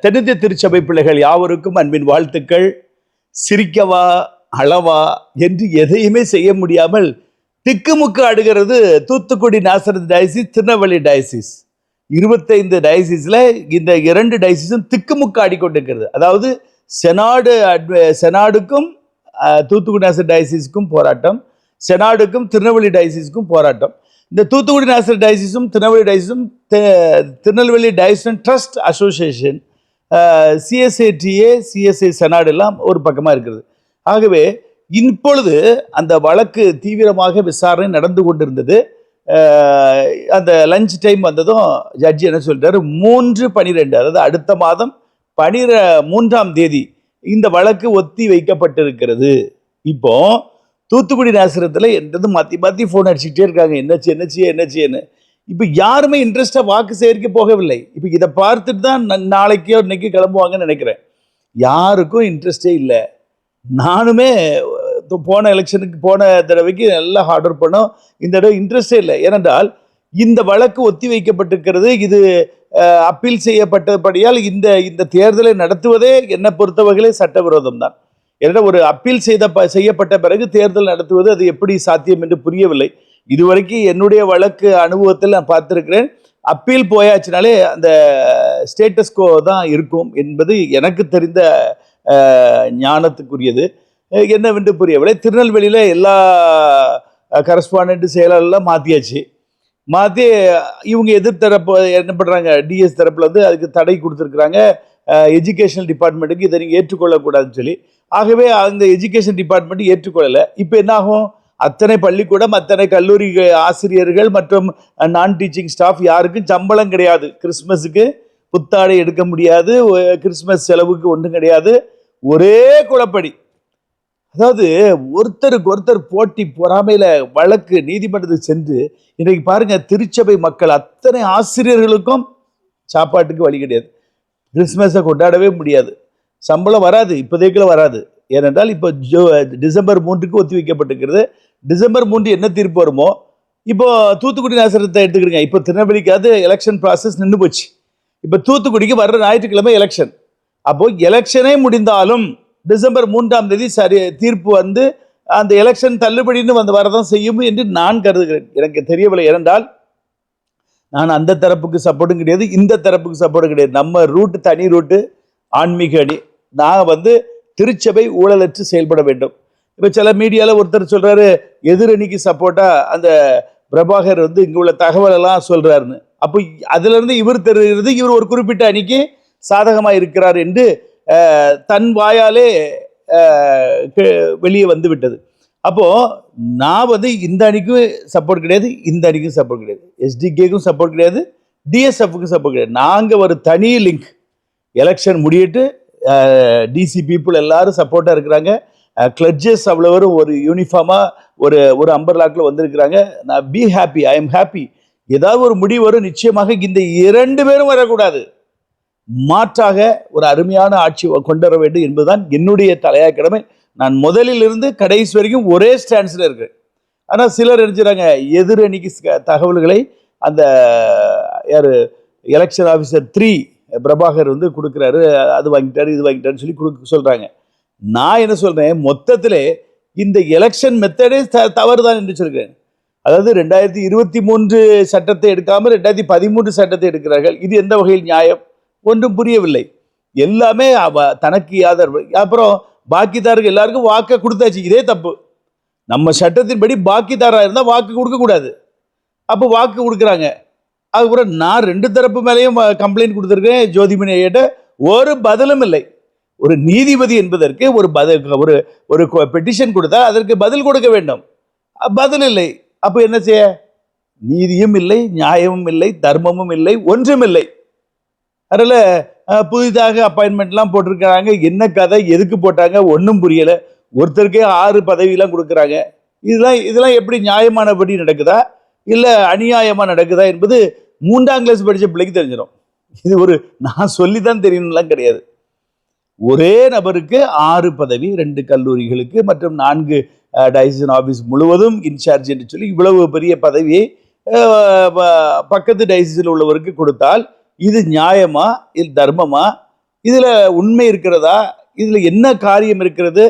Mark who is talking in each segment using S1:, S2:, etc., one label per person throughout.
S1: தென்னிந்திய திருச்சபை பிள்ளைகள் யாவருக்கும் அன்பின் வாழ்த்துக்கள். சிரிக்கவா அளவா என்று எதையுமே செய்ய முடியாமல் திக்குமுக்கு அடுகிறது Thoothukudi Nazareth diocese, Tirunelveli diocese. 25 டயசிஸ்ல இந்த 2 டயசிஸும் திக்குமுக்கு ஆடிக்கொண்டிருக்கிறது. அதாவது செனாடுக்கும் தூத்துக்குடி நாசரத் டயசிஸ்க்கும் போராட்டம், செனாடுக்கும் திருநெல்வேலி டயசிஸ்க்கும் போராட்டம். இந்த தூத்துக்குடி நாசரத் டயசிஸும் திருநெல்வேலி டயசிஸும் Tirunelveli diocese trust association, CSADA, CSI synod எல்லாம் ஒரு பக்கமாக இருக்கிறது. ஆகவே இப்பொழுது அந்த வழக்கு தீவிரமாக விசாரணை நடந்து கொண்டிருந்தது. அந்த லஞ்ச் டைம் வந்ததும் ஜட்ஜி என்ன சொல்லிட்டாரு, 3/12 அதாவது அடுத்த மாதம் 3ஆம் தேதி இந்த வழக்கு ஒத்தி வைக்கப்பட்டிருக்கிறது. இப்போ தூத்துக்குடி நாசரத்தில் என்றது மாற்றி மாற்றி ஃபோன் அடிச்சுக்கிட்டே இருக்காங்க, என்னச்சு. இப்போ யாருமே இன்ட்ரெஸ்டாக வாக்கு சேகரிக்க போகவில்லை. இப்போ இதை பார்த்துட்டு தான் நாளைக்கோ இன்னைக்கு கிளம்புவாங்கன்னு நினைக்கிறேன். யாருக்கும் இன்ட்ரெஸ்டே இல்லை. நானுமே போன எலெக்ஷனுக்கு போன தடவைக்கு நல்லா ஹார்ட் ஒர்க் பண்ணோம். இந்த தடவை இன்ட்ரெஸ்டே இல்லை. ஏனென்றால் இந்த வழக்கு ஒத்தி வைக்கப்பட்டிருக்கிறது. இது அப்பீல் செய்யப்பட்டபடியால் இந்த தேர்தலை நடத்துவதே என்னை பொறுத்தவரையிலே சட்டவிரோதம் தான். ஏன்னா ஒரு அப்பீல் செய்யப்பட்ட பிறகு தேர்தல் நடத்துவது அது எப்படி சாத்தியம் என்று புரியவில்லை. இதுவரைக்கும் என்னுடைய வழக்கு அனுபவத்தில் நான் பார்த்துருக்கிறேன். அப்பீல் போயாச்சுனாலே அந்த ஸ்டேட்டஸ் கோ தான் இருக்கும் என்பது எனக்கு தெரிந்த ஞானத்துக்குரியது. என்னவென்று புரியவில்லை. திருநெல்வேலியில் எல்லா கரஸ்பாண்டன்ட் செயலாளர்லாம் மாற்றியாச்சு. மாற்றி இவங்க எதிர்த்தரப்பு என்ன பண்ணுறாங்க, டிஎஸ் தரப்பில் வந்து அதுக்கு தடை கொடுத்துருக்குறாங்க. எஜுகேஷனல் டிபார்ட்மெண்ட்டுக்கு இதை நீங்கள் ஏற்றுக்கொள்ளக்கூடாதுன்னு சொல்லி. ஆகவே அந்த எஜுகேஷன் டிபார்ட்மெண்ட் ஏற்றுக்கொள்ளலை. இப்போ என்னாகும், அத்தனை பள்ளிக்கூடம், அத்தனை கல்லூரி ஆசிரியர்கள் மற்றும் நான் டீச்சிங் ஸ்டாஃப் யாருக்கும் சம்பளம் கிடையாது. கிறிஸ்மஸுக்கு புத்தாடை எடுக்க முடியாது, கிறிஸ்மஸ் செலவுக்கு ஒன்றும் கிடையாது. ஒரே குழப்படி. அதாவது ஒருத்தருக்கு ஒருத்தர் போட்டி பொறாமையில வழக்கு நீதிமன்றத்துக்கு சென்று இன்றைக்கு பாருங்க, திருச்சபை மக்கள் அத்தனை ஆசிரியர்களுக்கும் சாப்பாட்டுக்கு வழி கிடையாது. கிறிஸ்மஸை கொண்டாடவே முடியாது. சம்பளம் வராது, இப்போதைக்குள்ள வராது. ஏனென்றால் இப்போ டிசம்பர் 3க்கு ஒத்தி வைக்கப்பட்டிருக்கிறது. டிசம்பர் 3 என்ன தீர்ப்பு வருமோ. இப்போ தூத்துக்குடி நாசரத்தை எடுத்துக்கிறீங்க. இப்போ திருநெல்வேலிக்காவது எலெக்ஷன் ப்ராசஸ் நின்று போச்சு. இப்போ தூத்துக்குடிக்கு வர்ற ஞாயிற்றுக்கிழமை எலெக்ஷன். அப்போ எலெக்ஷனே முடிந்தாலும் டிசம்பர் 3ஆம் தேதி சரி தீர்ப்பு வந்து அந்த எலெக்ஷன் தள்ளுபடின்னு வரதான் செய்யும் என்று நான் கருதுகிறேன். எனக்கு தெரியவில்லை. ஏனென்றால் நான் அந்த தரப்புக்கு சப்போர்ட்டும் கிடையாது, இந்த தரப்புக்கு சப்போர்ட்டும் கிடையாது. நம்ம ரூட்டு தனி ரூட்டு, ஆன்மீக அணி. நான் வந்து திருச்சபை ஊழலற்று செயல்பட வேண்டும். இப்போ சில மீடியாவில் ஒருத்தர் சொல்கிறாரு, எதிரணிக்கு சப்போர்ட்டாக அந்த பிரபாகர் வந்து இங்கே உள்ள தகவலெல்லாம் சொல்கிறாருன்னு. அப்போ அதிலிருந்து இவர் தெரிகிறது இவர் ஒரு குறிப்பிட்ட அணிக்கு சாதகமாக இருக்கிறார் என்று தன் வாயாலே வெளியே வந்து விட்டது. அப்போது நான் வந்து இந்த அணிக்கும் சப்போர்ட் கிடையாது, இந்த அணிக்கும் சப்போர்ட் கிடையாது, எஸ்டிகேக்கும் சப்போர்ட் கிடையாது, டிஎஸ்எஃப்க்கும் சப்போர்ட் கிடையாது. நாங்கள் ஒரு தனி லிங்க். எலெக்ஷன் முடியிட்டு டிசி பீப்புள் எல்லாரும் சப்போர்ட்டாக இருக்கிறாங்க. கிளட்ஜஸ் அவ்வளவரும் ஒரு யூனிஃபார்மாக ஒரு அம்பர்லாக்கில் வந்திருக்கிறாங்க. நான் be happy, I am happy. ஏதாவது ஒரு முடிவு வரும். நிச்சயமாக இந்த 2 பேரும் வரக்கூடாது. மாற்றாக ஒரு அருமையான ஆட்சி கொண்டு வர வேண்டும் என்பதுதான் என்னுடைய தலையாய கடமை. நான் முதலில் இருந்து கடைசி வரைக்கும் ஒரே ஸ்டாண்ட்ஸில் இருக்கிறேன். ஆனால் சிலர் நினைச்சுறாங்க, எதிரணிக்கு தகவல்களை அந்த எலெக்ஷன் ஆஃபீஸர் 3 பிரபாகர் வந்து கொடுக்குறாரு, அது வாங்கிட்டாரு இது வாங்கிட்டாருன்னு சொல்லி சொல்கிறாங்க. நான் என்ன சொல்கிறேன், மொத்தத்திலே இந்த எலெக்ஷன் மெத்தடே தவறு தான் என்று சொல்கிறேன். அதாவது 2023 சட்டத்தை எடுக்காமல் 2013 சட்டத்தை எடுக்கிறார்கள். இது எந்த வகையில் நியாயம்? ஒன்றும் புரியவில்லை. எல்லாமே தனக்கு யாதர். அப்புறம் பாக்கிதாருக்கு எல்லாருக்கும் வாக்கை கொடுத்தாச்சு. இதே தப்பு. நம்ம சட்டத்தின்படி பாக்கிதாராக இருந்தால் வாக்கு கொடுக்கக்கூடாது. அப்போ வாக்கு கொடுக்குறாங்க. அதுக்கப்புறம் நான் 2 தரப்பு மேலேயும் கம்ப்ளைண்ட் கொடுத்துருக்கேன். ஜோதிமணி ஐயிட்ட ஒரு பதிலும் இல்லை. ஒரு நீதிபதி என்பதற்கு ஒரு பெட்டிஷன் கொடுத்தா அதற்கு பதில் கொடுக்க வேண்டும். பதில் இல்லை. அப்போ என்ன செய்ய? நீதியும் இல்லை, நியாயமும் இல்லை, தர்மமும் இல்லை, ஒன்றும் இல்லை. அதில் புதிதாக அப்பாயின்மெண்ட்லாம் போட்டிருக்கிறாங்க. என்ன கதை, எதுக்கு போட்டாங்க ஒன்றும் புரியலை. ஒருத்தருக்கே 6 பதவியெல்லாம் கொடுக்குறாங்க. இதெல்லாம் எப்படி நியாயமானபடி நடக்குதா இல்லை அநியாயமாக நடக்குதா என்பது 3ஆம் கிளாஸ் படித்த பிள்ளைக்கு தெரிஞ்சிடும். இது நான் சொல்லி தான் தெரியணும்லாம் கிடையாது. ஒரே நபருக்கு 6 பதவி, 2 கல்லூரிகளுக்கு மற்றும் 4 டயசிஸ் ஆஃபீஸ் முழுவதும் இன்சார்ஜ் என்று சொல்லி இவ்வளவு பெரிய பதவியை பக்கத்து டயசிஸில் உள்ளவருக்கு கொடுத்தால் இது நியாயமா, இது தர்மமா? இதுல உண்மை இருக்கிறதா, இதுல என்ன காரியம் இருக்கிறது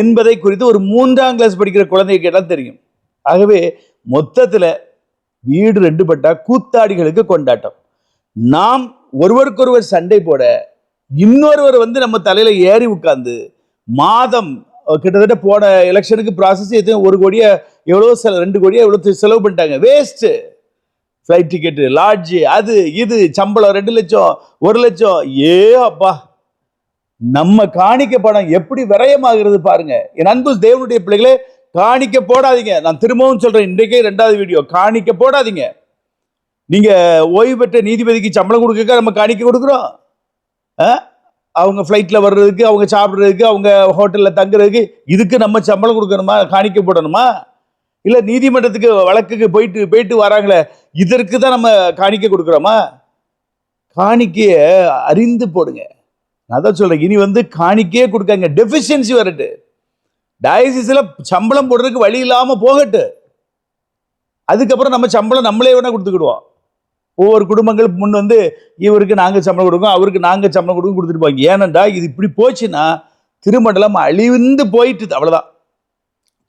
S1: என்பதை குறித்து ஒரு 3ஆம் கிளாஸ் படிக்கிற குழந்தைக்கு கேட்டால் தெரியும். ஆகவே மொத்தத்துல வீடு 2 பட்டா கூத்தாடிகளுக்கு கொண்டாட்டம். நாம் ஒருவருக்கொருவர் சண்டை போட இன்னொருவர் நம்ம தலையில ஏறி உட்கார்ந்து மாதம் கிட்டத்தட்ட போன எலெக்ஷனுக்கு ப்ராசஸ் 1 கோடியா எவ்வளோ 2 கோடியா எவ்வளோ செலவு பண்ணிட்டாங்க. வேஸ்ட். ஃப்ளைட் டிக்கெட்டு, லாட்ஜ், அது இது, சம்பளம் 2 லட்சம் 1 லட்சம். அப்பா, நம்ம காணிக்க பணம் எப்படி விரயமாகிறது பாருங்க. என் அன்பு தேவனுடைய பிள்ளைகளே, காணிக்க போடாதீங்க. நான் திரும்பவும் சொல்றேன், இன்றைக்கே 2வது வீடியோ, காணிக்க போடாதீங்க. நீங்க ஓய்வு பெற்ற நீதிபதிக்கு சம்பளம் கொடுக்க நம்ம காணிக்க கொடுக்குறோம். அவங்க ஃப்ளைட்ல வர்றதுக்கு, அவங்க சாப்பிட்றதுக்கு, அவங்க ஹோட்டல்ல தங்குறதுக்கு, இதுக்கு நம்ம சம்பளம் கொடுக்கணுமா, காணிக்க போடணுமா? இல்ல நீதிமன்றத்துக்கு வழக்குக்கு போயிட்டு வராங்களே, இதற்கு தான் நம்ம காணிக்க கொடுக்குறோமா? காணிக்கைய அறிந்து போடுங்க. நான் தான் சொல்றேன், இனி காணிக்கையே கொடுக்காங்க. டெஃபிஷியன்சி வரட்டு. டயசிஸ்ல சம்பளம் போடுறதுக்கு வழி இல்லாம போகட்டு. அதுக்கப்புறம் நம்ம சம்பளம் நம்மளே வேணா கொடுத்துக்கிடுவோம். ஒவ்வொரு குடும்பங்கள் முன் இவருக்கு நாங்க சம்பளம் கொடுக்கோம், அவருக்கு நாங்க சம்பளம் கொடுக்க கொடுத்துட்டு போவாங்க. ஏனண்டா இது இப்படி போச்சுன்னா திருமண்டலம் அழிந்து போயிட்டு, அவ்வளவுதான்.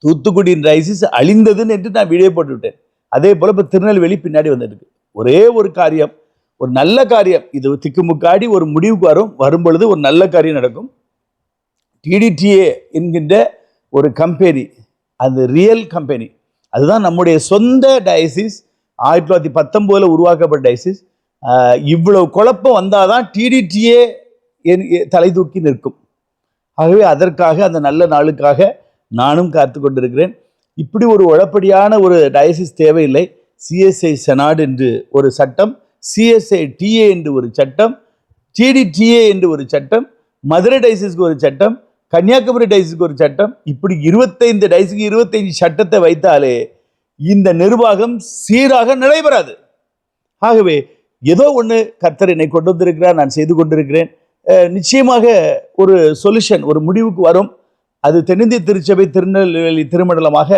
S1: தூத்துக்குடி டைசிஸ் அழிந்ததுன்னு என்று நான் வீடியோ போட்டு விட்டேன். அதே போல இப்ப திருநெல்வேலி பின்னாடி வந்துட்டு ஒரே ஒரு காரியம், ஒரு நல்ல காரியம். இது திக்குமுக்காடி ஒரு முடிவுக்கு வரும் பொழுது ஒரு நல்ல காரியம் நடக்கும். டிடிடிஏ என்கின்ற ஒரு கம்பெனி, அது ரியல் கம்பெனி, அதுதான் நம்முடைய சொந்த டயசிஸ். 1919 உருவாக்கப்பட்ட டயசிஸ். இவ்வளவு குழப்பம் வந்தாதான் டிடிடிஏ தலை தூக்கி நிற்கும். ஆகவே அதற்காக, அந்த நல்ல நாளுக்காக நானும் காத்து கொண்டிருக்கிறேன். இப்படி ஒரு உழப்படியான ஒரு டயசிஸ் தேவையில்லை. சிஎஸ்ஐ செனாட் என்று ஒரு சட்டம், சிஎஸ்ஐ டிஏ என்று ஒரு சட்டம், டிடிடிஏ என்று ஒரு சட்டம், மதுரை டைசிஸ்க்கு ஒரு சட்டம், கன்னியாகுமரி டைசிஸ்க்கு ஒரு சட்டம், இப்படி 25 டைசிஸ்க்கு 25 சட்டத்தை வைத்தாலே இந்த நிர்வாகம் சீராக நடைபெறாது. ஆகவே ஏதோ ஒன்று கர்த்தர் என்னை கொண்டு வந்திருக்கிறார், நான் செய்து கொண்டிருக்கிறேன். நிச்சயமாக ஒரு சொல்யூஷன், ஒரு முடிவுக்கு வரும். அது தென்னிந்திய திருச்சபை திருநெல்வேலி திருமண்டலமாக,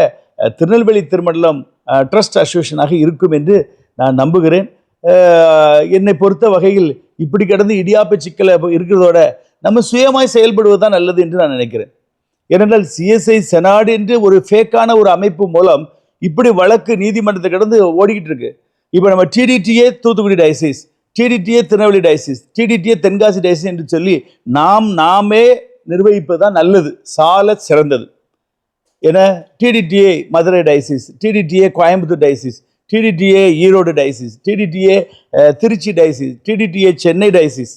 S1: திருநெல்வேலி திருமண்டலம் ட்ரஸ்ட் அசோசியேஷனாக இருக்கும் என்று நான் நம்புகிறேன். என்னை பொறுத்த வகையில் இப்படி கிடந்து இடியாப்ப சிக்கலை இருக்கிறதோட நம்ம சுயமாய் செயல்படுவதுதான் நல்லது என்று நான் நினைக்கிறேன். ஏனென்றால் சிஎஸ்ஐ செனாட் என்று ஒரு ஃபேக்கான ஒரு அமைப்பு மூலம் இப்படி வழக்கு நீதிமன்றத்தை கடந்து ஓடிக்கிட்டு இருக்கு. இப்போ நம்ம TDTA Thoothukudi diocese, TDTA Tirunelveli diocese, TDTA Tenkasi diocese என்று சொல்லி நாமே நிர்வகிப்பதுதான் நல்லது, சால சிறந்தது. ஏன்னா TDTA Madurai diocese, TDTA Coimbatore diocese, TDTA Erode diocese, TDTA Trichy diocese, TDTA Chennai diocese,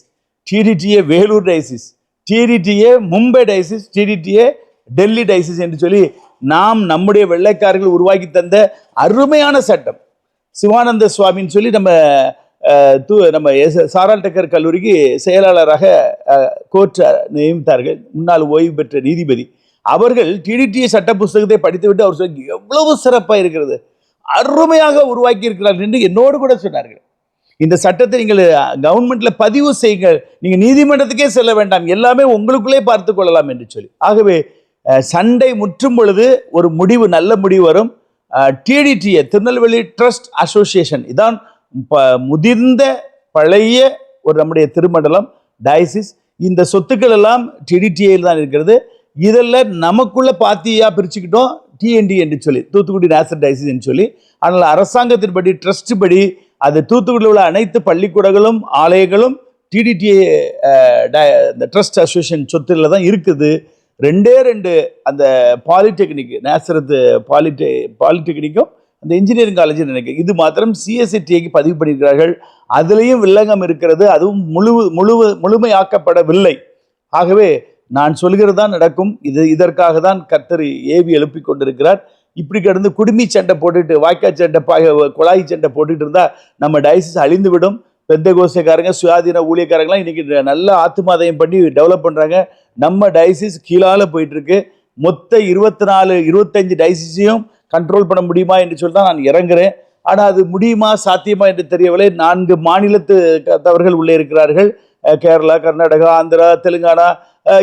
S1: TDTA Vellore diocese, TDTA Mumbai diocese, TDTA Delhi diocese என்று சொல்லி நம்முடைய வெள்ளைக்காரர்கள் உருவாக்கி தந்த அருமையான சட்டம். சிவானந்த சுவாமின்னு சொல்லி நம்ம சாரால் டக்கர் கல்லூரிக்கு செயலாளராக கோர்ட் நியமித்தார்கள். முன்னாள் ஓய்வு பெற்ற நீதிபதி அவர்கள் டிடிடிஏ சட்ட புஸ்தகத்தை படித்துவிட்டு அவர் சொல்லி எவ்வளவு சிறப்பாக இருக்கிறது, அருமையாக உருவாக்கி இருக்கிறார்கள் என்று என்னோடு கூட சொன்னார்கள். இந்த சட்டத்தை நீங்கள் கவர்மெண்ட்ல பதிவு செய்யுங்கள், நீங்க நீதிமன்றத்துக்கே செல்ல வேண்டாம், எல்லாமே உங்களுக்குள்ளே பார்த்து கொள்ளலாம் என்று சொல்லி. ஆகவே சண்டை முற்றும் பொழுது ஒரு முடிவு, நல்ல முடிவு வரும். டிடிடிஏ திருநெல்வேலி ட்ரஸ்ட் அசோசியேஷன் இதான் முதிர்ந்த பழைய ஒரு நம்முடைய திருமண்டலம் டயசிஸ். இந்த சொத்துக்கள் எல்லாம் டிடிடிஏயில் தான் இருக்கிறது. இதெல்லாம் நமக்குள்ள பாத்தியா பிரிச்சுக்கிட்டோம், டிஎன்டி என்று சொல்லி, தூத்துக்குடி நேஷனல் டயசிஸ் என்று சொல்லி. ஆனால் அரசாங்கத்தின்படி ட்ரஸ்ட் படி அது தூத்துக்குடியில் உள்ள அனைத்து பள்ளிக்கூடங்களும் ஆலயங்களும் டிடிடிஏ ட்ரஸ்ட் அசோசியேஷன் சொத்துல தான் இருக்குது. 2 அந்த பாலிடெக்னிக், நேசரத்து பாலிடெக்னிக்கும் அந்த இன்ஜினியரிங் காலேஜ் நினைக்கிறேன், இது மாத்திரம் சிஎஸ்ஐடிக்கு பதிவு பண்ணியிருக்கிறார்கள். அதுலேயும் வில்லங்கம் இருக்கிறது, அதுவும் முழுமையாக்கப்படவில்லை. ஆகவே நான் சொல்கிறது தான் நடக்கும். இதற்காக தான் கர்த்தர் ஏவி எழுப்பி கொண்டிருக்கிறார். இப்படி கிடந்து குடுமி சண்டை போட்டுட்டு, வாய்க்கா சண்டை, குழாய் சண்டை போட்டுட்டு இருந்தால் நம்ம டயசிஸ் அழிந்து விடும். பெந்தகோஸ்தேக்காரங்க, சுயாதீன ஊழியக்காரங்களாம் இன்னைக்கு நல்ல ஆத்துமாதயம் பண்ணி டெவலப் பண்ணுறாங்க. நம்ம டயசிஸ் கீழால போயிட்டு இருக்கு. மொத்த 24-25 டயசிஸையும் கண்ட்ரோல் பண்ண முடியுமா என்று சொல்லி தான் நான் இறங்குறேன். ஆனால் அது முடியுமா, சாத்தியமா என்று தெரியவில்லை. 4 மாநிலத்தவர்கள் உள்ளே இருக்கிறார்கள். கேரளா, கர்நாடகா, ஆந்திரா, தெலுங்கானா,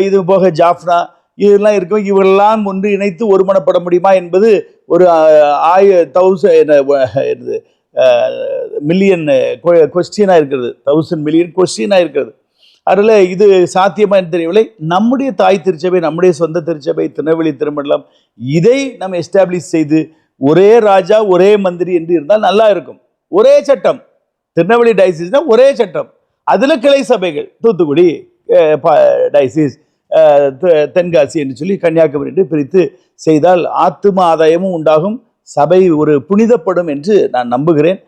S1: இது போக ஜாஃப்னா, இதெல்லாம் இருக்கும். இவரெல்லாம் ஒன்று இணைத்து ஒருமனப்பட முடியுமா என்பது ஒரு 1000 மில்லியன் கொஸ்டினாக இருக்கிறது. 1000 மில்லியன் கொஸ்டினாக இருக்கிறது. அதில் இது சாத்தியமா என்று தெரியவில்லை. நம்முடைய தாய் திருச்சபை, நம்முடைய சொந்த திருச்சபை திருநெல்வேலி திருமண்டலம், இதை நம்ம எஸ்டாப்ளிஷ் செய்து ஒரே ராஜா ஒரே மந்திரி என்று இருந்தால் நல்லா இருக்கும். ஒரே சட்டம், திருநெல்வேலி டயசிஸ்னா ஒரே சட்டம், அதில் கிளை சபைகள் தூத்துக்குடி டயசிஸ், தென்காசி என்று சொல்லி கன்னியாகுமரி என்று பிரித்து செய்தால் ஆத்தும ஆதாயமும் உண்டாகும், சபை ஒரு புனிதப்படும் என்று நான் நம்புகிறேன்.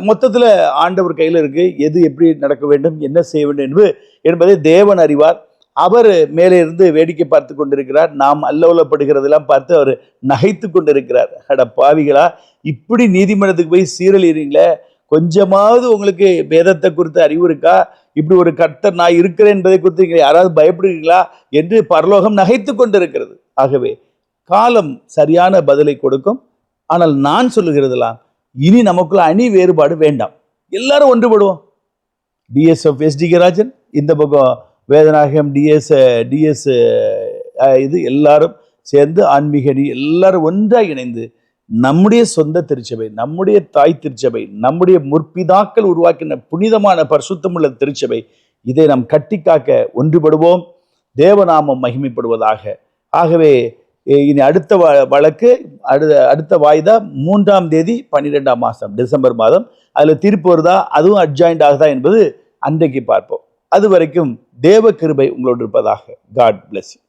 S1: மொத்தத்தில் ஆண்டவர் கையில் இருக்கு, எது எப்படி நடக்க வேண்டும், என்ன செய்ய வேண்டும் என்பதை தேவன் அறிவார். அவர் மேலே இருந்து வேடிக்கை பார்த்து கொண்டிருக்கிறார். நாம் அல்லவலப்படுகிறதெல்லாம் பார்த்து அவர் நகைத்து கொண்டிருக்கிறார். அட பாவிகளா, இப்படி நீதிமன்றத்துக்கு போய் சீரழிறீங்களே, கொஞ்சமாவது உங்களுக்கு வேதத்தை குறித்து அறிவு இருக்கா? இப்படி ஒரு கர்த்தர் நான் இருக்கிறேன் என்பதை குறித்து யாராவது பயப்படுகிறீங்களா என்று பரலோகம் நகைத்து கொண்டிருக்கிறது. ஆகவே காலம் சரியான பதிலை கொடுக்கும். ஆனால் நான் சொல்லுகிறதெல்லாம், இனி நமக்குள்ள அணி வேறுபாடு வேண்டாம், எல்லாரும் ஒன்றுபடுவோம். TSF S T K Rajan, இந்த பக்கம் வேதநாயகம் டிஎஸ் இது எல்லாரும் சேர்ந்து ஆன்மீக அணி எல்லாரும் ஒன்றாக இணைந்து நம்முடைய சொந்த திருச்சபை, நம்முடைய தாய் திருச்சபை, நம்முடைய முற்பிதாக்கள் உருவாக்கின புனிதமான பரிசுத்தமுள்ள திருச்சபை, இதை நாம் கட்டி காக்க ஒன்றுபடுவோம். தேவநாமம் மகிமைப்படுவதாக. ஆகவே இனி அடுத்த வழக்கு அடுத்த வாய்தா 3ஆம் தேதி 12ஆம் மாதம் டிசம்பர் மாதம். அதில் தீர்ப்பு வருதா, அதுவும் அட்ஜாயிண்ட் ஆகுதா என்பது அன்றைக்கு பார்ப்போம். அது வரைக்கும் தேவ கிருபை உங்களோடு இருப்பதாக. God bless you.